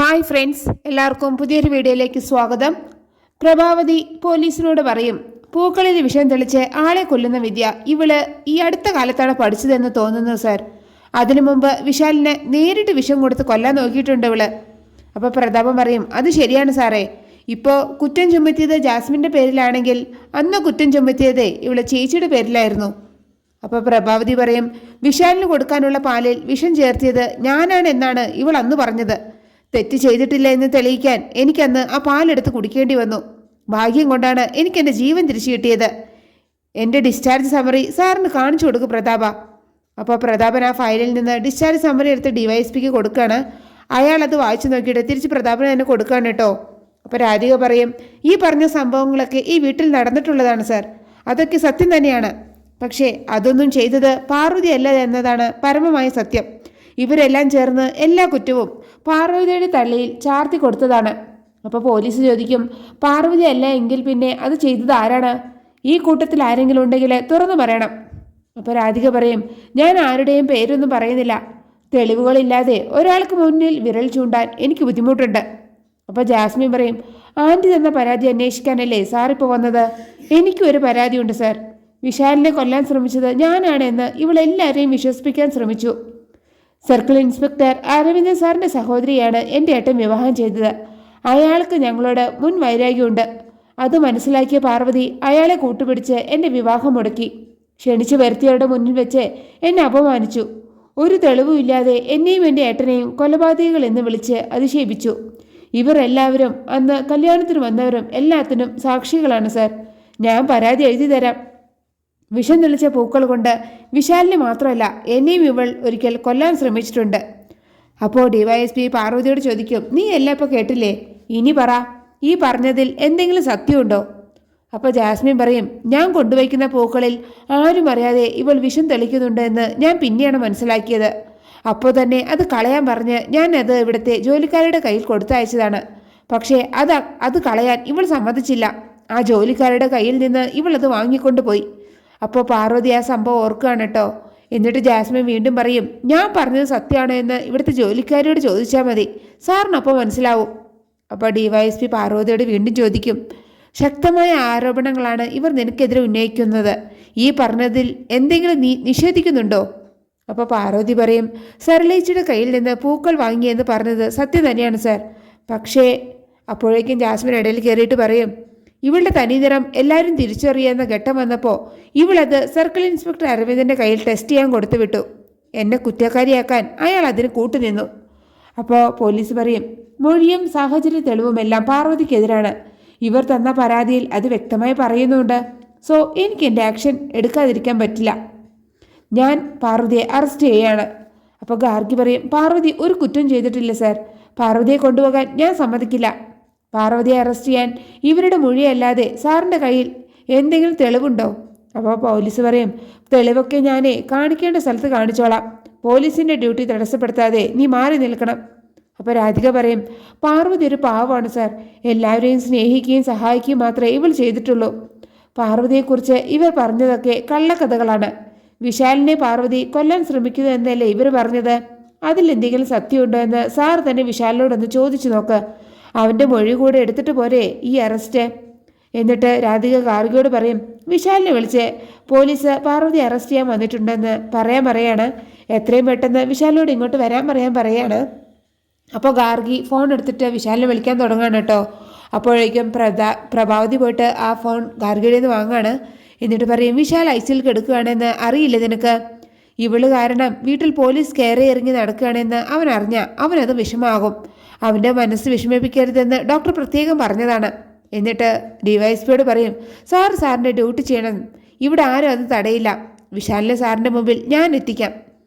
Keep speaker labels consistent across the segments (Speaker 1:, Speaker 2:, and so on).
Speaker 1: Hi friends, എല്ലാവർക്കും പുതിയൊരു വീഡിയോയിലേക്ക് സ്വാഗതം. പ്രഭാവതി പോലീസിനോട് പറയും, പൂക്കളിൽ വിഷം തെളിച്ച് ആളെ കൊല്ലുന്ന വിദ്യ ഇവള് ഈ അടുത്ത കാലത്താണ് പഠിച്ചതെന്ന് തോന്നുന്നു സാർ. അതിനു മുമ്പ് വിശാലിനെ നേരിട്ട് വിഷം കൊടുത്ത് കൊല്ലാൻ നോക്കിയിട്ടുണ്ട് ഇവള്. അപ്പോൾ പ്രതാപൻ പറയും, അത് ശരിയാണ് സാറേ. ഇപ്പോൾ കുറ്റം ചുമത്തിയത് ജാസ്മിൻ്റെ പേരിലാണെങ്കിൽ അന്ന് കുറ്റം ചുമത്തിയത് ഇവള് ചേച്ചിയുടെ പേരിലായിരുന്നു. അപ്പോൾ പ്രഭാവതി പറയും, വിശാലിന് കൊടുക്കാനുള്ള പാലിൽ വിഷം ചേർത്തിയത് ഞാനാണ് എന്നാണ് ഇവൾ അന്ന് പറഞ്ഞത്. തെറ്റ് ചെയ്തിട്ടില്ല എന്ന് തെളിയിക്കാൻ എനിക്കന്ന് ആ പാലെടുത്ത് കുടിക്കേണ്ടി വന്നു. ഭാഗ്യം കൊണ്ടാണ് എനിക്ക് എൻ്റെ ജീവൻ തിരിച്ചു കിട്ടിയത്. എൻ്റെ ഡിസ്ചാർജ് സമ്മറി സാറിന് കാണിച്ചു കൊടുക്കും പ്രതാപ. അപ്പോൾ പ്രതാപൻ ആ ഫയലിൽ നിന്ന് ഡിസ്ചാർജ് സമ്മറി എടുത്ത് DYSPക്ക് കൊടുക്കുകയാണ്. അയാൾ അത് വായിച്ചു നോക്കിയിട്ട് തിരിച്ച് പ്രതാപന് തന്നെ കൊടുക്കുകയാണ് കേട്ടോ. അപ്പോൾ രാധിക പറയും, ഈ പറഞ്ഞ സംഭവങ്ങളൊക്കെ ഈ വീട്ടിൽ നടന്നിട്ടുള്ളതാണ് സാർ. അതൊക്കെ സത്യം തന്നെയാണ്. പക്ഷേ അതൊന്നും ചെയ്തത് പാർവതി അല്ല എന്നതാണ് പരമമായ സത്യം. ഇവരെല്ലാം ചേർന്ന് എല്ലാ കുറ്റവും പാർവതിയുടെ തള്ളിയിൽ ചാർത്തി കൊടുത്തതാണ്. അപ്പോൾ പോലീസ് ചോദിക്കും, പാർവതി അല്ല എങ്കിൽ പിന്നെ അത് ചെയ്തത് ആരാണ്? ഈ കൂട്ടത്തിൽ ആരെങ്കിലും ഉണ്ടെങ്കിൽ തുറന്നു പറയണം. അപ്പോൾ രാധിക പറയും, ഞാൻ ആരുടെയും പേരൊന്നും പറയുന്നില്ല. തെളിവുകളില്ലാതെ ഒരാൾക്ക് മുന്നിൽ വിരൽ ചൂണ്ടാൻ എനിക്ക് ബുദ്ധിമുട്ടുണ്ട്. അപ്പോൾ ജാസ്മിൻ പറയും, ആൻറ്റി തന്ന പരാതി അന്വേഷിക്കാനല്ലേ സാറിപ്പോൾ വന്നത്? എനിക്കും ഒരു പരാതിയുണ്ട് സാർ. വിശാലിനെ കൊല്ലാൻ ശ്രമിച്ചത് ഞാനാണ് എന്ന് ഇവളെല്ലാവരെയും വിശ്വസിപ്പിക്കാൻ ശ്രമിച്ചു. സർക്കിൾ ഇൻസ്പെക്ടർ അരവിന്ദൻ സാറിൻ്റെ സഹോദരിയാണ് എൻ്റെ ഏട്ടൻ വിവാഹം ചെയ്തത്. അയാൾക്ക് ഞങ്ങളോട് മുൻ വൈരാഗ്യമുണ്ട്. അത് മനസ്സിലാക്കിയ പാർവതി അയാളെ കൂട്ടുപിടിച്ച് എൻ്റെ വിവാഹം മുടക്കി. ക്ഷണിച്ചു വരുത്തിയവരുടെ മുന്നിൽ വെച്ച് എന്നെ അപമാനിച്ചു. ഒരു തെളിവുമില്ലാതെ എന്നെയും എൻ്റെ ഏട്ടനെയും കൊലപാതകികൾ എന്ന് വിളിച്ച് അധിക്ഷേപിച്ചു. ഇവർ എല്ലാവരും അന്ന് കല്യാണത്തിന് വന്നവരും എല്ലാത്തിനും സാക്ഷികളാണ് സാർ. ഞാൻ പരാതി എഴുതി തരാം. വിഷം തെളിച്ച പൂക്കൾ കൊണ്ട് വിശാലിനെ മാത്രമല്ല എന്നെയും ഇവൾ ഒരിക്കൽ കൊല്ലാൻ ശ്രമിച്ചിട്ടുണ്ട്. അപ്പോൾ DYSP പാർവതിയോട് ചോദിക്കും, നീ എല്ലാം ഇപ്പോൾ കേട്ടില്ലേ? ഇനി പറ, ഈ പറഞ്ഞതിൽ എന്തെങ്കിലും സത്യമുണ്ടോ? അപ്പോൾ ജാസ്മിൻ പറയും, ഞാൻ കൊണ്ടുവയ്ക്കുന്ന പൂക്കളിൽ ആരും അറിയാതെ ഇവൾ വിഷം തെളിക്കുന്നുണ്ട് എന്ന് ഞാൻ പിന്നെയാണ് മനസ്സിലാക്കിയത്. അപ്പോൾ തന്നെ അത് കളയാൻ പറഞ്ഞ് ഞാൻ അത് ഇവിടുത്തെ ജോലിക്കാരുടെ കയ്യിൽ കൊടുത്തയച്ചതാണ്. പക്ഷേ അത് കളയാൻ ഇവൾ സമ്മതിച്ചില്ല. ആ ജോലിക്കാരുടെ കയ്യിൽ നിന്ന് ഇവൾ അത് വാങ്ങിക്കൊണ്ടുപോയി. അപ്പോൾ പാർവതി ആ സംഭവം ഓർക്കുകയാണ് കേട്ടോ. എന്നിട്ട് ജാസ്മിൻ വീണ്ടും പറയും, ഞാൻ പറഞ്ഞത് സത്യമാണോ എന്ന് ഇവിടുത്തെ ജോലിക്കാരോട് ചോദിച്ചാൽ മതി, സാറിനപ്പോൾ മനസ്സിലാവും. അപ്പോൾ DYSP പാർവതിയോട് വീണ്ടും ചോദിക്കും, ശക്തമായ ആരോപണങ്ങളാണ് ഇവർ നിനക്കെതിരെ ഉന്നയിക്കുന്നത്. ഈ പറഞ്ഞതിൽ എന്തെങ്കിലും നീ നിഷേധിക്കുന്നുണ്ടോ? അപ്പോൾ പാർവതി പറയും, സരളേച്ചിയുടെ കയ്യിൽ നിന്ന് പൂക്കൾ വാങ്ങിയെന്ന് പറഞ്ഞത് സത്യം തന്നെയാണ് സാർ. പക്ഷേ അപ്പോഴേക്കും ജാസ്മിൻ ഇടയിൽ കയറിയിട്ട് പറയും, ഇവളുടെ തനിനിറം എല്ലാവരും തിരിച്ചറിയുന്ന ഘട്ടം വന്നപ്പോൾ ഇവളത് സർക്കിൾ ഇൻസ്പെക്ടർ അരവിന്ദൻ്റെ കയ്യിൽ ടെസ്റ്റ് ചെയ്യാൻ കൊടുത്തു വിട്ടു. എന്നെ കുറ്റക്കാരിയാക്കാൻ അയാൾ അതിന് കൂട്ടുനിന്നു. അപ്പോൾ പോലീസ് പറയും, മൊഴിയും സാഹചര്യ തെളിവുമെല്ലാം പാർവതിക്കെതിരാണ്. ഇവർ തന്ന പരാതിയിൽ അത് വ്യക്തമായി പറയുന്നുണ്ട്. സോ എനിക്ക് എൻ്റെ ആക്ഷൻ എടുക്കാതിരിക്കാൻ പറ്റില്ല. ഞാൻ പാർവതിയെ അറസ്റ്റ് ചെയ്യുകയാണ്. അപ്പോൾ ഗാർഗി പറയും, പാർവതി ഒരു കുറ്റം ചെയ്തിട്ടില്ല സാർ. പാർവതിയെ കൊണ്ടുപോകാൻ ഞാൻ സമ്മതിക്കില്ല. പാർവതിയെ അറസ്റ്റ് ചെയ്യാൻ ഇവരുടെ മൊഴിയല്ലാതെ സാറിൻ്റെ കയ്യിൽ എന്തെങ്കിലും തെളിവുണ്ടോ? അപ്പോൾ പോലീസ് പറയും, തെളിവൊക്കെ ഞാൻ കാണിക്കേണ്ട സ്ഥലത്ത് കാണിച്ചോളാം. പോലീസിൻ്റെ ഡ്യൂട്ടി തടസ്സപ്പെടുത്താതെ നീ മാറി നിൽക്കണം. അപ്പോൾ രാധിക പറയും, പാർവതി ഒരു പാവമാണ് സാർ. എല്ലാവരെയും സ്നേഹിക്കുകയും സഹായിക്കുകയും മാത്രമേ ഇവൾ ചെയ്തിട്ടുള്ളൂ. പാർവതിയെക്കുറിച്ച് ഇവർ പറഞ്ഞതൊക്കെ കള്ളക്കഥകളാണ്. വിശാലിനെ പാർവതി കൊല്ലാൻ ശ്രമിക്കുന്നു എന്നല്ലേ ഇവർ പറഞ്ഞത്? അതിൽ എന്തെങ്കിലും സത്യമുണ്ടോ എന്ന് സാർ തന്നെ വിശാലിനോടൊന്ന് ചോദിച്ചു നോക്ക്. അവൻ്റെ മൊഴി കൂടെ എടുത്തിട്ട് പോരെ ഈ അറസ്റ്റ്? എന്നിട്ട് രാധിക ഗാർഗിയോട് പറയും, വിശാലിനെ വിളിച്ച് പോലീസ് പാർവതി അറസ്റ്റ് ചെയ്യാൻ വന്നിട്ടുണ്ടെന്ന് പറയാണ്. എത്രയും പെട്ടെന്ന് വിശാലിനോട് ഇങ്ങോട്ട് വരാൻ പറയാണ്. അപ്പോൾ ഗാർഗി ഫോൺ എടുത്തിട്ട് വിശാലിനെ വിളിക്കാൻ തുടങ്ങുകയാണ് കേട്ടോ. അപ്പോഴേക്കും പ്രഭാവതി പോയിട്ട് ആ ഫോൺ ഗാർഗിയുടെ നിന്ന് വാങ്ങുകയാണ്. എന്നിട്ട് പറയും, വിശാൽ ഐസിൽ കിടക്കുകയാണെന്ന് അറിയില്ല നിനക്ക്? ഇവള് കാരണം വീട്ടിൽ പോലീസ് കയറി ഇറങ്ങി നടക്കുകയാണെന്ന് അവൻ അറിഞ്ഞാൽ അവനത് വിഷമാകും. അവൻ്റെ മനസ്സ് വിഷമിപ്പിക്കരുതെന്ന് ഡോക്ടർ പ്രത്യേകം പറഞ്ഞതാണ്. എന്നിട്ട് DYSPയോട് പറയും, സാറിൻ്റെ ഡ്യൂട്ടി ചെയ്യണം. ഇവിടെ ആരും അത് തടയില്ല. വിശാലിനെ സാറിൻ്റെ മുമ്പിൽ ഞാൻ എത്തിക്കാം.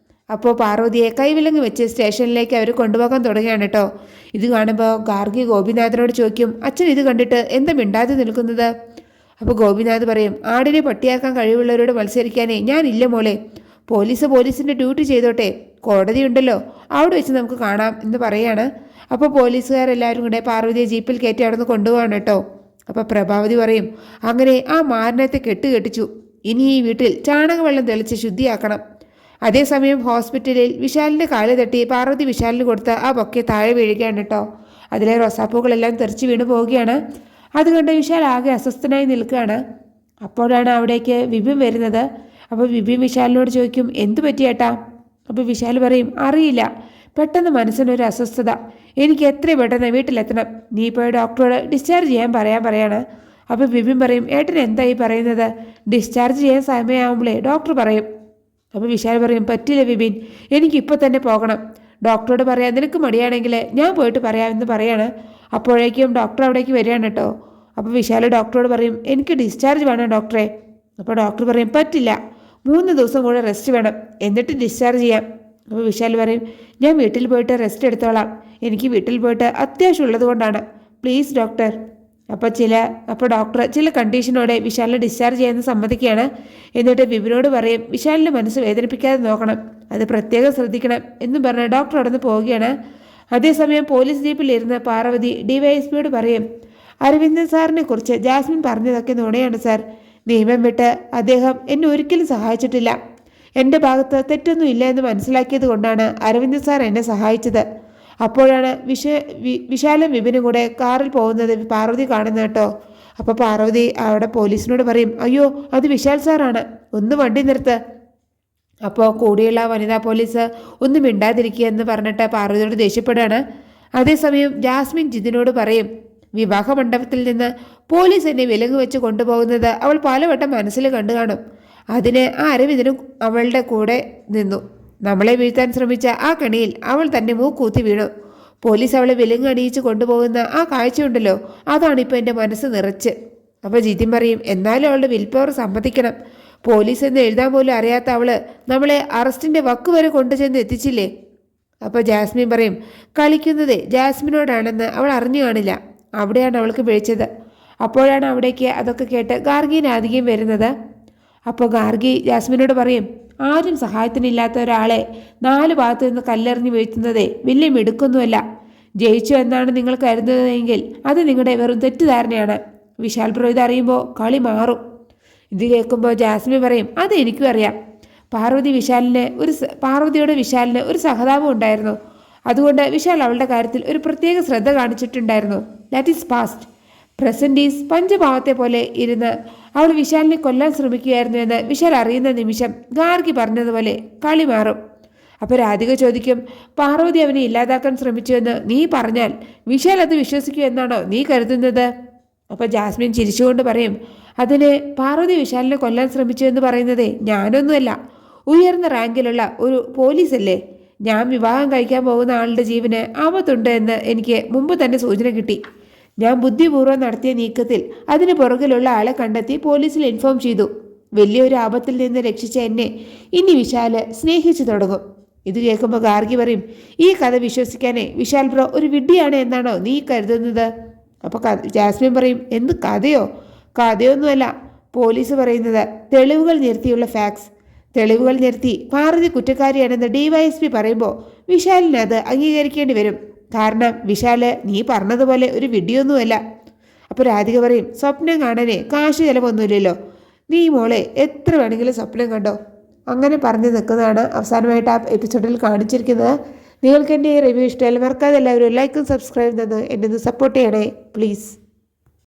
Speaker 1: അപ്പോൾ പാർവതിയെ കൈവിലങ്ങ് വെച്ച് സ്റ്റേഷനിലേക്ക് അവർ കൊണ്ടുപോകാൻ തുടങ്ങുകയാണ് കേട്ടോ. ഇത് കാണുമ്പോൾ ഗാർഗി ഗോപിനാഥനോട് ചോദിക്കും, അച്ഛൻ ഇത് കണ്ടിട്ട് എന്താ മിണ്ടാതെ നിൽക്കുന്നത്? അപ്പോൾ ഗോപിനാഥ് പറയും, ആടിനെ പട്ടിയാക്കാൻ കഴിവുള്ളവരോട് മത്സരിക്കാനേ ഞാനില്ല മോളെ. പോലീസിൻ്റെ ഡ്യൂട്ടി ചെയ്തോട്ടെ. കോടതി ഉണ്ടല്ലോ, അവിടെ വെച്ച് നമുക്ക് കാണാം എന്ന് പറയാണ്. അപ്പോൾ പോലീസുകാരെല്ലാവരും കൂടെ പാർവതിയെ ജീപ്പിൽ കയറ്റി അവിടെ നിന്ന് കൊണ്ടുപോകാണ് കേട്ടോ. അപ്പോൾ പ്രഭാവതി പറയും, അങ്ങനെ ആ മാരണത്തെ കെട്ടിച്ചു. ഇനി ഈ വീട്ടിൽ ചാണകവെള്ളം തെളിച്ച് ശുദ്ധിയാക്കണം. അതേസമയം ഹോസ്പിറ്റലിൽ വിശാലിൻ്റെ കാല് തട്ടി പാർവതി വിശാലിന് കൊടുത്ത ആ ബൊക്കെ താഴെ വീഴുകയാണ് കേട്ടോ. അതിലെ റോസാപ്പൂക്കളെല്ലാം തെറിച്ച് വീണ് പോവുകയാണ്. അതുകൊണ്ട് വിശാൽ ആകെ അസ്വസ്ഥനായി നിൽക്കുകയാണ്. അപ്പോഴാണ് അവിടേക്ക് വിപിൻ വരുന്നത്. അപ്പോൾ വിപിൻ വിശാലിനോട് ചോദിക്കും, എന്തു പറ്റിയേട്ടാ? അപ്പോൾ വിശാൽ പറയും, അറിയില്ല, പെട്ടെന്ന് മനസ്സിനൊരു അസ്വസ്ഥത. എനിക്ക് എത്രയും പെട്ടെന്ന് വീട്ടിലെത്തണം. നീ പോയി ഡോക്ടറോട് ഡിസ്ചാർജ് ചെയ്യാൻ പറയാണ്. അപ്പോൾ വിപിൻ പറയും, ഏട്ടൻ എന്തായി പറയുന്നത്? ഡിസ്ചാർജ് ചെയ്യാൻ സമയമാകുമ്പോഴേ ഡോക്ടർ പറയും. അപ്പോൾ വിശാൽ പറയും, പറ്റില്ല വിപിൻ, എനിക്കിപ്പോൾ തന്നെ പോകണം. ഡോക്ടറോട് പറയാം, നിനക്ക് മടിയാണെങ്കിൽ ഞാൻ പോയിട്ട് പറയാമെന്ന് പറയാണ്. അപ്പോഴേക്കും ഡോക്ടർ അവിടേക്ക് വരികയാണ് കേട്ടോ. അപ്പോൾ വിശാൽ ഡോക്ടറോട് പറയും, എനിക്ക് ഡിസ്ചാർജ് വേണം ഡോക്ടറെ. അപ്പോൾ ഡോക്ടർ പറയും, പറ്റില്ല, 3 ദിവസം കൂടെ റെസ്റ്റ് വേണം, എന്നിട്ട് ഡിസ്ചാർജ് ചെയ്യാം. അപ്പോൾ വിശാൽ പറയും, ഞാൻ വീട്ടിൽ പോയിട്ട് റെസ്റ്റ് എടുത്തോളാം, എനിക്ക് വീട്ടിൽ പോയിട്ട് അത്യാവശ്യമുള്ളത് കൊണ്ടാണ്, പ്ലീസ് ഡോക്ടർ. അപ്പോൾ ഡോക്ടർ ചില കണ്ടീഷനോടെ വിശാലിനെ ഡിസ്ചാർജ് ചെയ്യാൻ സമ്മതിക്കുകയാണ്. എന്നിട്ട് വിപിനോട് പറയും, വിശാലിൻ്റെ മനസ്സ് വേദനിപ്പിക്കാതെ നോക്കണം, അത് പ്രത്യേകം ശ്രദ്ധിക്കണം എന്നും പറഞ്ഞ് ഡോക്ടർ അവിടെ നിന്ന് പോവുകയാണ്. അതേസമയം പോലീസ് ജീപ്പിലിരുന്ന് പാർവതി ഡിവൈഎസ്പിയോട് പറയും, അരവിന്ദൻ സാറിനെ കുറിച്ച് ജാസ്മിൻ പറഞ്ഞതൊക്കെ നുണയാണ് സാർ. നിയമം വിട്ട് അദ്ദേഹം എന്നെ ഒരിക്കലും സഹായിച്ചിട്ടില്ല. എൻ്റെ ഭാഗത്ത് തെറ്റൊന്നും ഇല്ല എന്ന് മനസ്സിലാക്കിയത് കൊണ്ടാണ് അരവിന്ദൻ സാർ എന്നെ സഹായിച്ചത്. അപ്പോഴാണ് വിശാലും വിപിനും കൂടെ കാറിൽ പോകുന്നത് പാർവതി കാണുന്നത് കേട്ടോ. അപ്പോൾ പാർവതി അവിടെ പോലീസിനോട് പറയും, അയ്യോ അത് വിശാൽ സാറാണ്, ഒന്ന് വണ്ടി നിർത്ത്. അപ്പോൾ കൂടിയുള്ള വനിതാ പോലീസ് ഒന്നും മിണ്ടാതിരിക്കുക എന്ന് പറഞ്ഞിട്ട് പാർവതിയോട് ദേഷ്യപ്പെടുകയാണ്. അതേസമയം ജാസ്മിൻ ജിതിനോട് പറയും, വിവാഹ മണ്ഡപത്തിൽ നിന്ന് പോലീസ് എന്നെ വിലങ്ങ് വെച്ച് കൊണ്ടുപോകുന്നത് അവൾ പലവട്ടം മനസ്സിൽ കണ്ടു കാണും. അതിന് ആ അരവിന്ദനും അവളുടെ കൂടെ നിന്നു. നമ്മളെ വീഴ്ത്താൻ ശ്രമിച്ച ആ കണിയിൽ അവൾ തന്നെ മൂക്കൂത്തി വീണു. പോലീസ് അവളെ വിലങ്ങ് അണിയിച്ച് കൊണ്ടുപോകുന്ന ആ കാഴ്ചയുണ്ടല്ലോ, അതാണിപ്പോൾ എൻ്റെ മനസ്സ് നിറച്ച്. അപ്പോൾ ജിതിൻ പറയും, എന്നാലും അവളുടെ വിൽ പവർ സമ്മതിക്കണം. പോലീസ് എന്ന് എഴുതാൻ പോലും അറിയാത്ത അവള് നമ്മളെ അറസ്റ്റിൻ്റെ വക്ക് വരെ കൊണ്ടുചെന്ന് എത്തിച്ചില്ലേ. അപ്പോൾ ജാസ്മിൻ പറയും, കളിക്കുന്നത് ജാസ്മിനോടാണെന്ന് അവൾ അറിഞ്ഞു കാണില്ല, അവിടെയാണ് അവൾക്ക് പിഴച്ചത്. അപ്പോഴാണ് അവിടേക്ക് അതൊക്കെ കേട്ട് ഗാർഗിയും രാധികയും വരുന്നത്. അപ്പോൾ ഗാർഗി ജാസ്മിനോട് പറയും, ആരും സഹായത്തിനില്ലാത്ത ഒരാളെ 4 ഭാഗത്തു നിന്ന് കല്ലെറിഞ്ഞ് വീഴ്ത്തുന്നതേ വലിയ മിടുക്കൊന്നുമല്ല. ജയിച്ചു എന്നാണ് നിങ്ങൾ കരുതുന്നതെങ്കിൽ അത് നിങ്ങളുടെ വെറും തെറ്റിദ്ധാരണയാണ്. വിശാൽ ബ്രോ ഇതറിയുമ്പോൾ കളി മാറും. ഇത് കേൾക്കുമ്പോൾ ജാസ്മിൻ പറയും, അത് എനിക്കും അറിയാം. പാർവതിയോട് വിശാലിന് ഒരു സഹതാപം ഉണ്ടായിരുന്നു. അതുകൊണ്ട് വിശാൽ അവളുടെ കാര്യത്തിൽ ഒരു പ്രത്യേക ശ്രദ്ധ കാണിച്ചിട്ടുണ്ടായിരുന്നു. That is past. Present is പഞ്ചഭാവത്തെ പോലെ ഇരുന്ന് അവൾ വിശാലിനെ കൊല്ലാൻ ശ്രമിക്കുകയായിരുന്നു എന്ന് വിശാൽ അറിയുന്ന നിമിഷം ഗാർഗി പറഞ്ഞതുപോലെ കളി മാറും. അപ്പോൾ രാധിക ചോദിക്കും, പാർവതി അവനെ ഇല്ലാതാക്കാൻ ശ്രമിച്ചുവെന്ന് നീ പറഞ്ഞാൽ വിശാൽ അത് വിശ്വസിക്കൂ എന്നാണോ നീ കരുതുന്നത്? അപ്പോൾ ജാസ്മിൻ ചിരിച്ചുകൊണ്ട് പറയും, അതിന് പാർവതി വിശാലിനെ കൊല്ലാൻ ശ്രമിച്ചു എന്ന് പറയുന്നത് ഞാനൊന്നുമല്ല, ഉയർന്ന റാങ്കിലുള്ള ഒരു പോലീസല്ലേ. ഞാൻ വിവാഹം കഴിക്കാൻ പോകുന്ന ആളുടെ ജീവന് ആപത്തുണ്ട് എന്ന് എനിക്ക് മുമ്പ് തന്നെ സൂചന കിട്ടി. ഞാൻ ബുദ്ധിപൂർവ്വം നടത്തിയ നീക്കത്തിൽ അതിന് പുറകിലുള്ള ആളെ കണ്ടെത്തി പോലീസിൽ ഇൻഫോം ചെയ്തു. വലിയൊരു ആപത്തിൽ നിന്ന് രക്ഷിച്ച എന്നെ ഇനി വിശാല് സ്നേഹിച്ചു തുടങ്ങും. ഇത് കേൾക്കുമ്പോൾ ഗാർഗി പറയും, ഈ കഥ വിശ്വസിക്കാനേ വിശാൽ ബ്രോ ഒരു വിഡ്ഢിയാണ് എന്നാണോ നീ കരുതുന്നത്? അപ്പോൾ ജാസ്മിൻ പറയും, എന്ത് കഥയോ? കഥയൊന്നുമല്ല, പോലീസ് പറയുന്നത് തെളിവുകൾ നിരത്തിയുള്ള ഫാക്ട്സ്. തെളിവുകൾ നിരത്തി പാർവതി കുറ്റക്കാരിയാണെന്ന് ഡിവൈഎസ്പി പറയുമ്പോൾ വിശാലിന് അത് അംഗീകരിക്കേണ്ടി വരും. കാരണം വിശാല് നീ പറഞ്ഞതുപോലെ ഒരു വിഡ്ഢിയൊന്നുമല്ല. അപ്പോൾ രാധിക പറയും, സ്വപ്നം കാണാനേ കാശ് ചിലവൊന്നുമില്ലല്ലോ, നീ മോളെ എത്ര വേണമെങ്കിലും സ്വപ്നം കണ്ടോ. അങ്ങനെ പറഞ്ഞു നിൽക്കുന്നതാണ് അവസാനമായിട്ട് ആ എപ്പിസോഡിൽ കാണിച്ചിരിക്കുന്നത്. നിങ്ങൾക്ക് എൻ്റെ ഈ റിവ്യൂ ഇഷ്ടമല്ല, മറക്കാതെ എല്ലാവരും ലൈക്കും സബ്സ്ക്രൈബ് തന്ന് എന്നെ ഒന്ന് സപ്പോർട്ട് ചെയ്യണേ പ്ലീസ്.